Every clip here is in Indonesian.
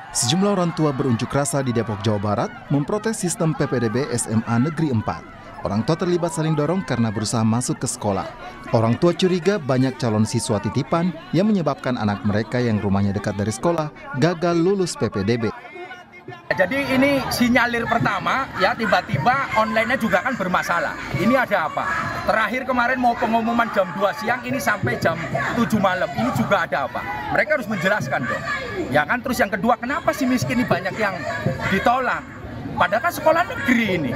Sejumlah orang tua berunjuk rasa di Depok, Jawa Barat memprotes sistem PPDB SMA Negeri 4. Orang tua terlibat saling dorong karena berusaha masuk ke sekolah. Orang tua curiga banyak calon siswa titipan yang menyebabkan anak mereka yang rumahnya dekat dari sekolah gagal lulus PPDB. Jadi ini sinyalir pertama ya, tiba-tiba online-nya juga kan bermasalah. Ini ada apa? Terakhir kemarin mau pengumuman jam 2 siang, ini sampai jam 7 malam. Ini juga ada apa? Mereka harus menjelaskan dong. Ya kan, terus yang kedua, kenapa si miskin ini banyak yang ditolak? Padahal kan sekolah negeri ini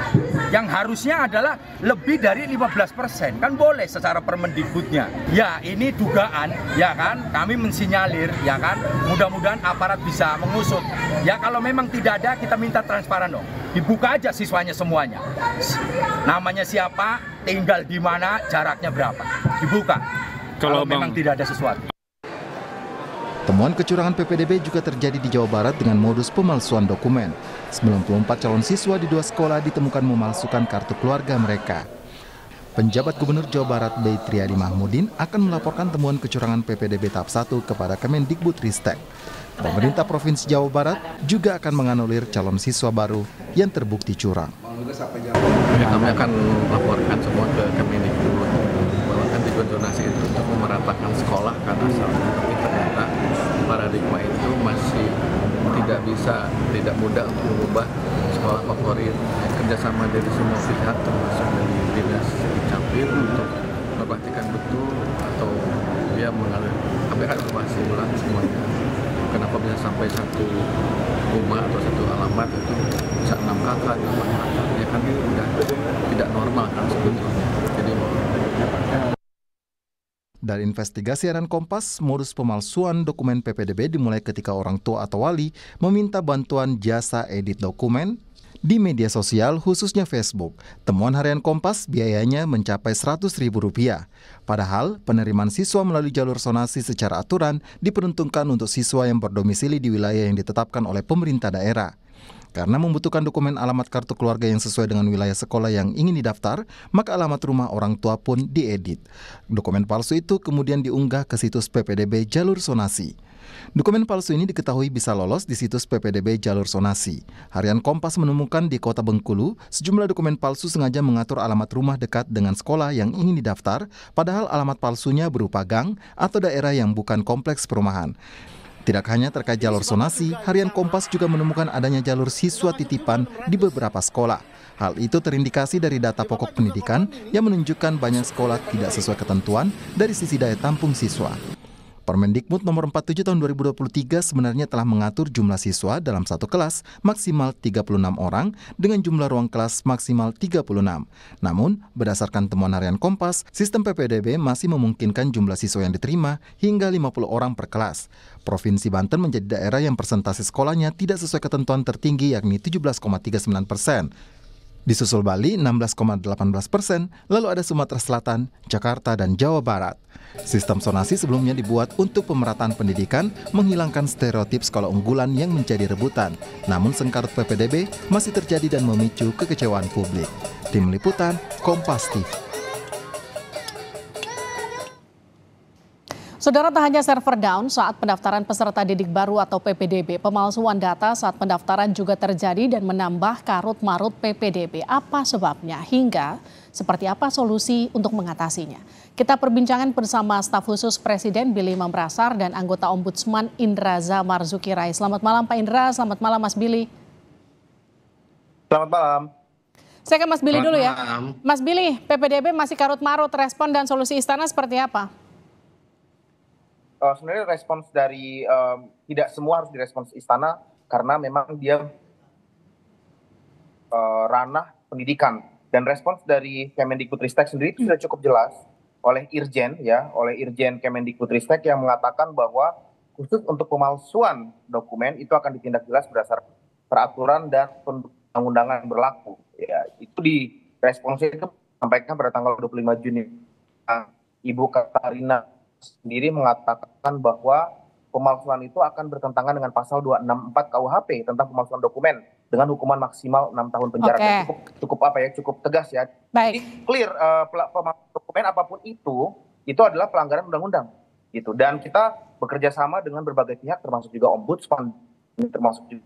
yang harusnya adalah lebih dari 15%, kan boleh secara Permendikbudnya. Ya ini dugaan, ya kan, kami mensinyalir, ya kan, mudah-mudahan aparat bisa mengusut. Ya kalau memang tidak ada, kita minta transparan dong, dibuka aja siswanya semuanya. Namanya siapa, tinggal di mana, jaraknya berapa, dibuka. Kalau memang tidak ada sesuatu. Temuan kecurangan PPDB juga terjadi di Jawa Barat dengan modus pemalsuan dokumen. 94 calon siswa di 2 sekolah ditemukan memalsukan kartu keluarga mereka. Penjabat Gubernur Jawa Barat B. Triadi Mahmudin akan melaporkan temuan kecurangan PPDB tahap 1 kepada Kemendikbudristek. Pemerintah Provinsi Jawa Barat juga akan menganulir calon siswa baru yang terbukti curang. Ya, kami akan laporkan semua ke Kemendikbud bahwa kan tujuan zonasi itu untuk memeratakan sekolah, karena tapi ternyata paradigma itu masih tidak mudah untuk mengubah sekolah favorit. Kerjasama dari semua pihak termasuk dari dinas Capil untuk memastikan betul atau dia mengalir. Kami akan evaluasi ulang semuanya. Kenapa bisa sampai satu rumah atau satu alamat itu bisa 6 kakak, 8 kakak, ya kan ini udah tidak normal kan sebetulnya. Jadi dari investigasi harian Kompas, modus pemalsuan dokumen PPDB dimulai ketika orang tua atau wali meminta bantuan jasa edit dokumen di media sosial, khususnya Facebook. Temuan harian Kompas biayanya mencapai Rp100.000. Padahal penerimaan siswa melalui jalur sonasi secara aturan diperuntukkan untuk siswa yang berdomisili di wilayah yang ditetapkan oleh pemerintah daerah. Karena membutuhkan dokumen alamat kartu keluarga yang sesuai dengan wilayah sekolah yang ingin didaftar, maka alamat rumah orang tua pun diedit. Dokumen palsu itu kemudian diunggah ke situs PPDB jalur sonasi. Dokumen palsu ini diketahui bisa lolos di situs PPDB jalur sonasi. Harian Kompas menemukan di Kota Bengkulu, sejumlah dokumen palsu sengaja mengatur alamat rumah dekat dengan sekolah yang ingin didaftar, padahal alamat palsunya berupa gang atau daerah yang bukan kompleks perumahan. Tidak hanya terkait jalur sonasi, harian Kompas juga menemukan adanya jalur siswa titipan di beberapa sekolah. Hal itu terindikasi dari data pokok pendidikan yang menunjukkan banyak sekolah tidak sesuai ketentuan dari sisi daya tampung siswa. Permendikbud nomor 47 tahun 2023 sebenarnya telah mengatur jumlah siswa dalam satu kelas maksimal 36 orang dengan jumlah ruang kelas maksimal 36. Namun, berdasarkan temuan harian Kompas, sistem PPDB masih memungkinkan jumlah siswa yang diterima hingga 50 orang per kelas. Provinsi Banten menjadi daerah yang persentase sekolahnya tidak sesuai ketentuan tertinggi yakni 17,39%. Disusul Bali 16,18%, lalu ada Sumatera Selatan, Jakarta, dan Jawa Barat. Sistem sonasi sebelumnya dibuat untuk pemerataan pendidikan, menghilangkan stereotip sekolah unggulan yang menjadi rebutan. Namun sengkarut PPDB masih terjadi dan memicu kekecewaan publik. Tim Liputan, Kompas TV. Saudara, tak hanya server down saat pendaftaran peserta didik baru atau PPDB, pemalsuan data saat pendaftaran juga terjadi dan menambah karut-marut PPDB. Apa sebabnya? Hingga seperti apa solusi untuk mengatasinya? Kita perbincangan bersama staf khusus Presiden Billy Mambrasar dan anggota Ombudsman Indra Zamarzuki Rai. Selamat malam Pak Indra, selamat malam Mas Billy. Selamat malam. Saya ke Mas Billy dulu ya. Mas Billy, PPDB masih karut-marut, respon dan solusi istana seperti apa? Sebenarnya respons dari tidak semua harus direspons istana karena memang dia ranah pendidikan, dan respons dari Kemendikbudristek sendiri itu sudah cukup jelas oleh Irjen Kemendikbudristek yang mengatakan bahwa khusus untuk pemalsuan dokumen itu akan ditindak jelas berdasarkan peraturan dan undang-undangan yang berlaku. Ya, itu di responsnya itu sampaikan pada tanggal 25 Juni. Ibu Katarina sendiri mengatakan bahwa pemalsuan itu akan bertentangan dengan pasal 264 KUHP tentang pemalsuan dokumen dengan hukuman maksimal 6 tahun penjara. Cukup tegas ya. Baik. Jadi clear, pemalsuan dokumen apapun itu adalah pelanggaran undang-undang gitu. Dan kita bekerja sama dengan berbagai pihak termasuk juga Ombudsman Ini termasuk juga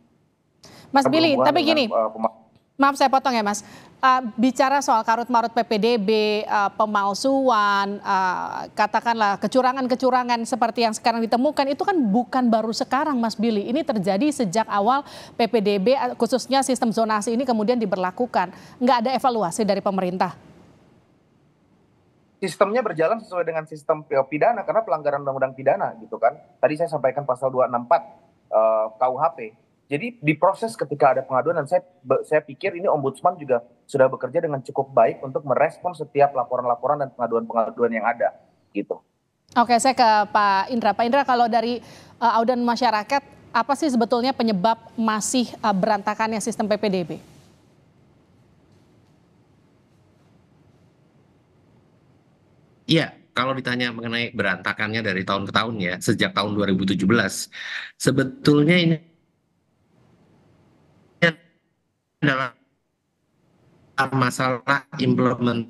Mas Billy, berhubungan tapi dengan, gini, maaf saya potong ya Mas. Bicara soal karut-marut PPDB, pemalsuan, katakanlah kecurangan-kecurangan seperti yang sekarang ditemukan itu kan bukan baru sekarang Mas Billy. Ini terjadi sejak awal PPDB khususnya sistem zonasi ini kemudian diberlakukan. Nggak ada evaluasi dari pemerintah. sistemnya berjalan sesuai dengan sistem pidana karena pelanggaran undang-undang pidana gitu kan. Tadi saya sampaikan pasal 264 KUHP. Jadi diproses ketika ada pengaduan, dan saya pikir ini Ombudsman juga sudah bekerja dengan cukup baik untuk merespon setiap laporan-laporan dan pengaduan-pengaduan yang ada gitu. Oke, saya ke Pak Indra. Pak Indra, kalau dari audien masyarakat, apa sih sebetulnya penyebab masih berantakannya sistem PPDB? Iya, kalau ditanya mengenai berantakannya dari tahun ke tahun ya, sejak tahun 2017, sebetulnya ini adalah masalah implementasi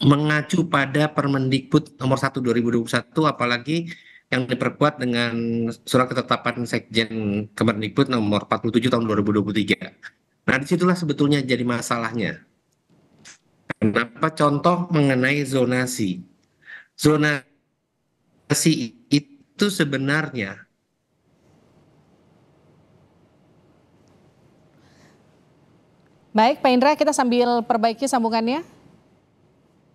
mengacu pada Permendikbud nomor 1 2021, apalagi yang diperkuat dengan surat ketetapan Sekjen Kemendikbud nomor 47 tahun 2023. Nah, disitulah sebetulnya jadi masalahnya. Kenapa? Contoh mengenai zonasi. Zonasi itu sebenarnya Baik, Pak Indra, kita sambil perbaiki sambungannya.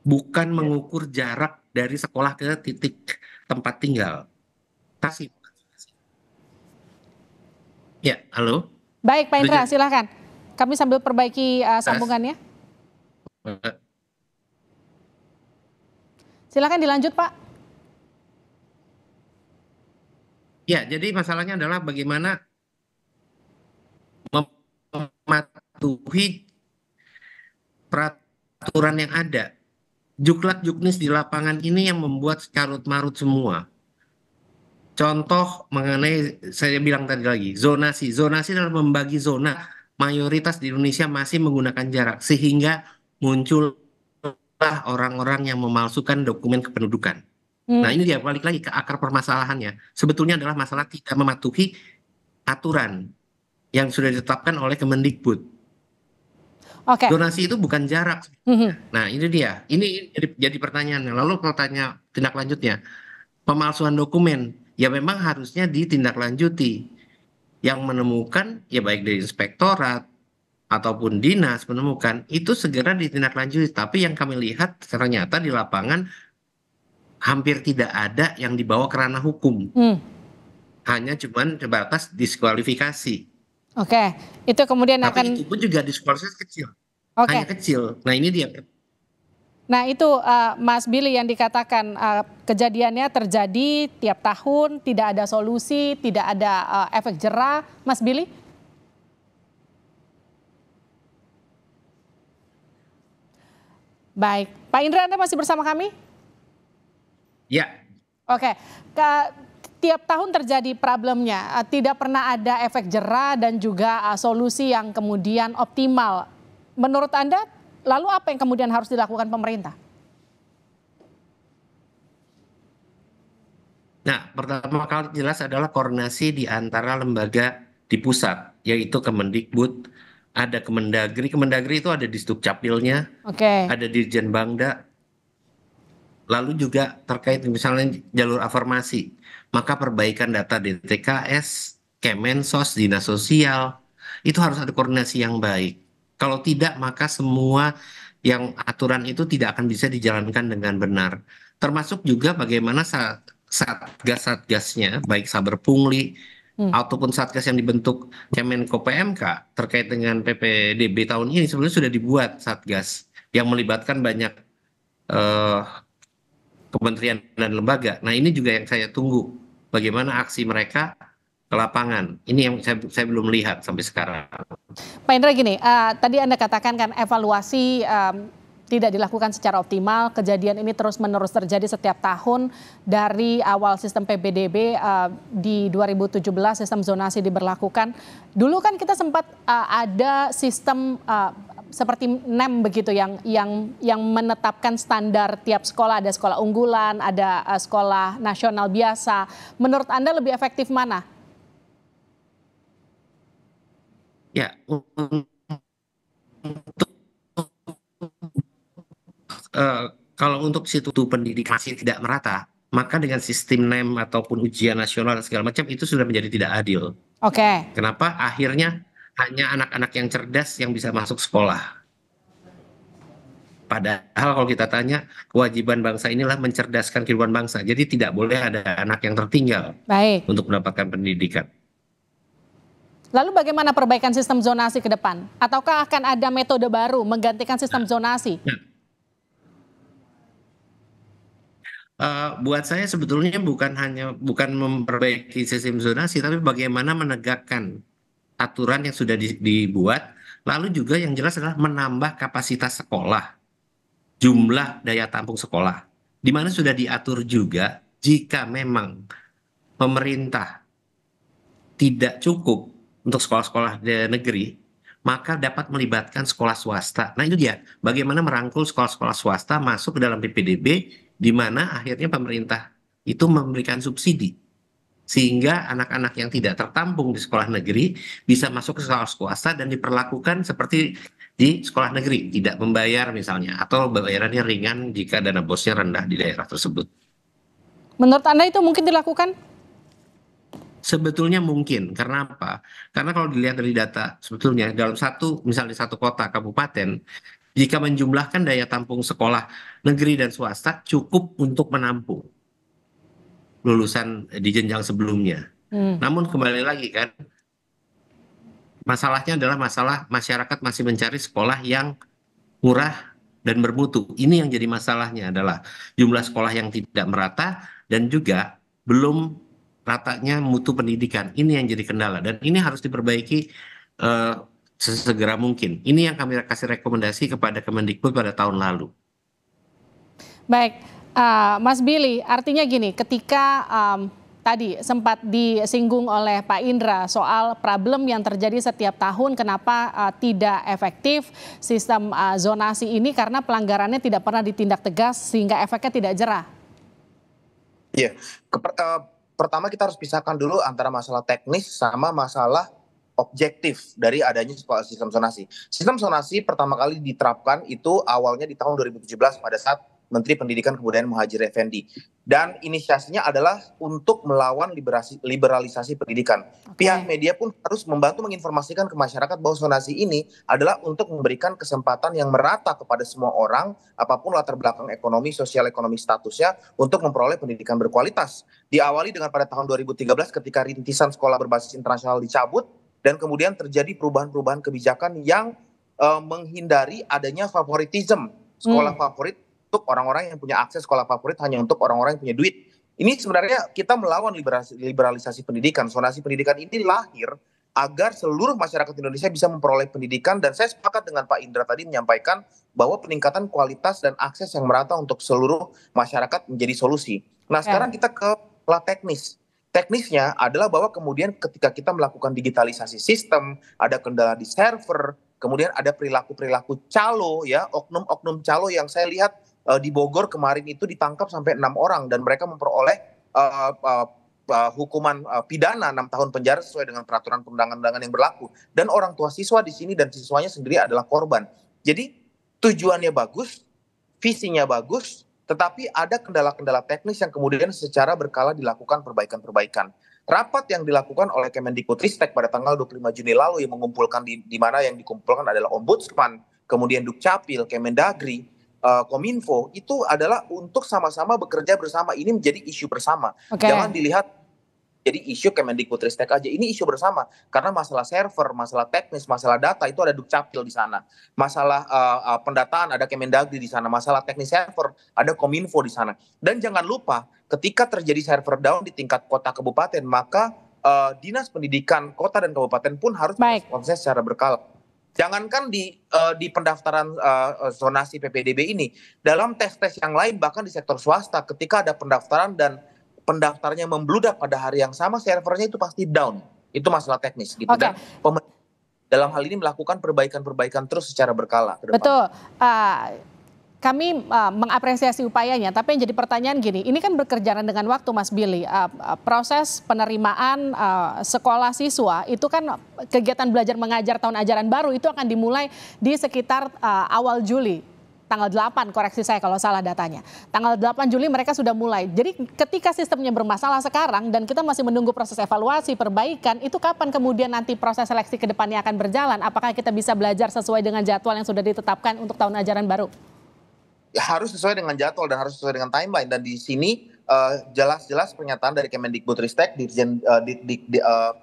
bukan mengukur jarak dari sekolah ke titik tempat tinggal. Kasih. Ya, halo. Baik, Pak Indra, silakan. Kami sambil perbaiki sambungannya. Silakan dilanjut, Pak. Ya, jadi masalahnya adalah bagaimana mematuhi peraturan yang ada. Juklak juknis di lapangan ini yang membuat carut-marut semua. Contoh mengenai, saya bilang tadi lagi, zonasi. Zonasi adalah membagi zona. Mayoritas di Indonesia masih menggunakan jarak, sehingga muncullah orang-orang yang memalsukan dokumen kependudukan. Nah, ini dia balik lagi ke akar permasalahannya. Sebetulnya adalah masalah tidak mematuhi aturan yang sudah ditetapkan oleh Kemendikbud. Oke. Zonasi itu bukan jarak. Nah, ini dia. Ini jadi pertanyaannya. Lalu pertanyaan tindak lanjutnya, pemalsuan dokumen, ya memang harusnya ditindaklanjuti. Yang menemukan, ya baik dari inspektorat ataupun dinas menemukan, itu segera ditindaklanjuti. Tapi yang kami lihat ternyata di lapangan hampir tidak ada yang dibawa ke ranah hukum. Hanya cuman sebatas diskualifikasi. Oke, itu kemudian Tapi akan. itu pun juga diskualifikasi kecil. Oke. Hanya kecil. Nah, ini dia. Nah itu Mas Billy yang dikatakan kejadiannya terjadi tiap tahun, tidak ada solusi, tidak ada efek jera, Mas Billy? Baik, Pak Indra, Anda masih bersama kami? Ya. Oke, tiap tahun terjadi problemnya, tidak pernah ada efek jera dan juga solusi yang kemudian optimal. Menurut Anda, lalu apa yang kemudian harus dilakukan pemerintah? Nah, pertama kali jelas adalah koordinasi di antara lembaga di pusat, yaitu Kemendikbud, ada Kemendagri. Kemendagri itu ada di Sdukcapilnya, ada Dirjen Bangda, lalu juga terkait misalnya jalur afirmasi, maka perbaikan data DTKS, Kemensos, Dinas Sosial, itu harus ada koordinasi yang baik. Kalau tidak, maka semua yang aturan itu tidak akan bisa dijalankan dengan benar. Termasuk juga bagaimana satgas-satgasnya, baik Saber Pungli, ataupun satgas yang dibentuk Kemenko PMK terkait dengan PPDB tahun ini sebenarnya sudah dibuat satgas yang melibatkan banyak kementerian dan lembaga. Nah, ini juga yang saya tunggu, bagaimana aksi mereka ke lapangan. Ini yang saya belum lihat sampai sekarang. Pak Indra, gini, tadi Anda katakan kan evaluasi tidak dilakukan secara optimal, kejadian ini terus-menerus terjadi setiap tahun dari awal sistem PPDB di 2017 sistem zonasi diberlakukan. Dulu kan kita sempat ada sistem seperti NEM begitu yang menetapkan standar tiap sekolah, ada sekolah unggulan, ada sekolah nasional biasa. Menurut Anda lebih efektif mana? Ya, kalau untuk situ pendidikan masih tidak merata, maka dengan sistem NEM ataupun ujian nasional dan segala macam itu sudah menjadi tidak adil. Oke. Kenapa? Akhirnya hanya anak-anak yang cerdas yang bisa masuk sekolah. Padahal kalau kita tanya, kewajiban bangsa inilah mencerdaskan kehidupan bangsa. Jadi tidak boleh ada anak yang tertinggal untuk mendapatkan pendidikan. Lalu bagaimana perbaikan sistem zonasi ke depan? Ataukah akan ada metode baru menggantikan sistem zonasi? Buat saya sebetulnya bukan memperbaiki sistem zonasi, tapi bagaimana menegakkan aturan yang sudah dibuat, lalu juga yang jelas adalah menambah kapasitas sekolah, jumlah daya tampung sekolah, di mana sudah diatur juga jika memang pemerintah tidak cukup untuk sekolah-sekolah negeri, maka dapat melibatkan sekolah swasta. Nah itu dia, bagaimana merangkul sekolah-sekolah swasta masuk ke dalam PPDB, di mana akhirnya pemerintah itu memberikan subsidi. Sehingga anak-anak yang tidak tertampung di sekolah negeri bisa masuk ke sekolah swasta dan diperlakukan seperti di sekolah negeri, tidak membayar misalnya, atau bayarannya ringan jika dana bosnya rendah di daerah tersebut. Menurut Anda itu mungkin dilakukan? Sebetulnya mungkin, karena apa? Karena kalau dilihat dari data, sebetulnya dalam misalnya satu kota kabupaten, jika menjumlahkan daya tampung sekolah negeri dan swasta cukup untuk menampung lulusan di jenjang sebelumnya. Namun kembali lagi kan, masalahnya adalah masalah masyarakat masih mencari sekolah yang murah dan bermutu. Ini yang jadi masalahnya adalah jumlah sekolah yang tidak merata dan juga belum ratanya mutu pendidikan. Ini yang jadi kendala dan ini harus diperbaiki sesegera mungkin. Ini yang kami kasih rekomendasi kepada Kemendikbud pada tahun lalu. Baik, Mas Billy, artinya gini, ketika tadi sempat disinggung oleh Pak Indra soal problem yang terjadi setiap tahun, kenapa tidak efektif sistem zonasi ini karena pelanggarannya tidak pernah ditindak tegas sehingga efeknya tidak jerah. Iya, pertama kita harus pisahkan dulu antara masalah teknis sama masalah objektif dari adanya sistem zonasi. Sistem zonasi pertama kali diterapkan itu awalnya di tahun 2017 pada saat Menteri Pendidikan Kebudayaan Muhadjir Effendi. Dan inisiasinya adalah untuk melawan liberalisasi pendidikan. Pihak media pun harus membantu menginformasikan ke masyarakat bahwa zonasi ini adalah untuk memberikan kesempatan yang merata kepada semua orang, apapun latar belakang ekonomi, sosial ekonomi statusnya, untuk memperoleh pendidikan berkualitas. Diawali dengan pada tahun 2013 ketika rintisan sekolah berbasis internasional dicabut, dan kemudian terjadi perubahan-perubahan kebijakan yang menghindari adanya favoritisme, sekolah favorit untuk orang-orang yang punya akses, sekolah favorit hanya untuk orang-orang yang punya duit. Ini sebenarnya kita melawan liberalisasi pendidikan. Zonasi pendidikan ini lahir agar seluruh masyarakat Indonesia bisa memperoleh pendidikan, dan saya sepakat dengan Pak Indra tadi menyampaikan bahwa peningkatan kualitas dan akses yang merata untuk seluruh masyarakat menjadi solusi. Nah sekarang kita ke teknis. Teknisnya adalah bahwa kemudian ketika kita melakukan digitalisasi sistem, ada kendala di server, kemudian ada perilaku-perilaku calo, ya, oknum-oknum calo yang saya lihat di Bogor kemarin itu ditangkap sampai 6 orang dan mereka memperoleh hukuman pidana 6 tahun penjara sesuai dengan peraturan perundang-undangan yang berlaku. Dan orang tua siswa di sini dan siswanya sendiri adalah korban. Jadi tujuannya bagus, visinya bagus, tetapi ada kendala-kendala teknis yang kemudian secara berkala dilakukan perbaikan-perbaikan. Rapat yang dilakukan oleh Kemendikbudristek pada tanggal 25 Juni lalu yang mengumpulkan di mana yang dikumpulkan adalah Ombudsman, kemudian Dukcapil, Kemendagri, Kominfo, itu adalah untuk sama-sama bekerja bersama. Ini menjadi isu bersama. Jangan dilihat jadi isu Kemendikbudristek aja. Ini isu bersama karena masalah server, masalah teknis, masalah data itu ada Dukcapil di sana. Masalah pendataan ada Kemendagri di sana. Masalah teknis server ada Kominfo di sana. Dan jangan lupa ketika terjadi server down di tingkat kota kabupaten, maka Dinas Pendidikan Kota dan Kabupaten pun harus berproses secara berkala. Jangankan di pendaftaran zonasi PPDB ini, dalam tes-tes yang lain bahkan di sektor swasta ketika ada pendaftaran dan pendaftarnya membludak pada hari yang sama, servernya itu pasti down. Itu masalah teknis gitu. Dan dalam hal ini melakukan perbaikan-perbaikan terus secara berkala ke depan. Betul. Kami mengapresiasi upayanya, tapi yang jadi pertanyaan gini, ini kan berkerjaan dengan waktu Mas Billy. Proses penerimaan sekolah siswa itu kan kegiatan belajar mengajar tahun ajaran baru itu akan dimulai di sekitar awal Juli. Tanggal 8, koreksi saya kalau salah datanya. Tanggal 8 Juli mereka sudah mulai. Jadi ketika sistemnya bermasalah sekarang dan kita masih menunggu proses evaluasi, perbaikan, itu kapan kemudian nanti proses seleksi ke depannya akan berjalan? Apakah kita bisa belajar sesuai dengan jadwal yang sudah ditetapkan untuk tahun ajaran baru? Ya, harus sesuai dengan jadwal dan harus sesuai dengan timeline. Dan di sini jelas-jelas pernyataan dari Kemendikbudristek, Dirjen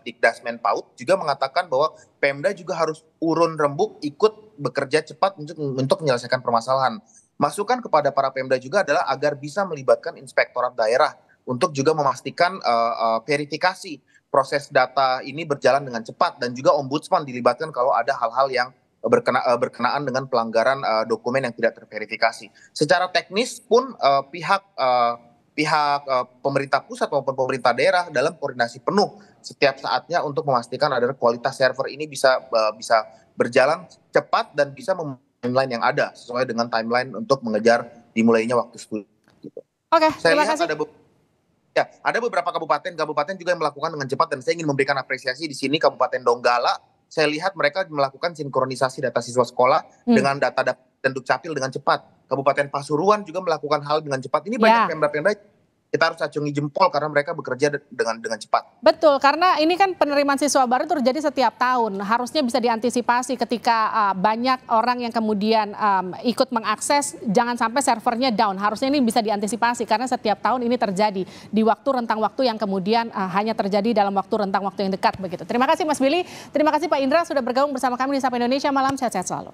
Dikdasmen PAUD juga mengatakan bahwa Pemda juga harus urun rembuk ikut bekerja cepat untuk menyelesaikan permasalahan. Masukan kepada para Pemda juga adalah agar bisa melibatkan inspektorat daerah untuk juga memastikan verifikasi proses data ini berjalan dengan cepat, dan juga ombudsman dilibatkan kalau ada hal-hal yang berkenaan dengan pelanggaran dokumen yang tidak terverifikasi. Secara teknis pun pihak pemerintah pusat maupun pemerintah daerah dalam koordinasi penuh setiap saatnya untuk memastikan agar kualitas server ini bisa berjalan cepat dan bisa timeline yang ada sesuai dengan timeline untuk mengejar dimulainya waktu studi. Gitu. Oke, terima kasih. Ada beberapa kabupaten juga yang melakukan dengan cepat, dan saya ingin memberikan apresiasi di sini. Kabupaten Donggala, saya lihat mereka melakukan sinkronisasi data siswa sekolah dengan data dan Dukcapil dengan cepat. Kabupaten Pasuruan juga melakukan hal dengan cepat. Ini banyak Pemda-Pemda kita harus acungi jempol karena mereka bekerja dengan cepat. Betul, karena ini kan penerimaan siswa baru terjadi setiap tahun. Harusnya bisa diantisipasi ketika banyak orang yang kemudian ikut mengakses, jangan sampai servernya down. Harusnya ini bisa diantisipasi karena setiap tahun ini terjadi di rentang waktu yang kemudian hanya terjadi dalam rentang waktu yang dekat begitu. Terima kasih Mas Billy, terima kasih Pak Indra sudah bergabung bersama kami di Sapa Indonesia Malam, sehat-sehat selalu.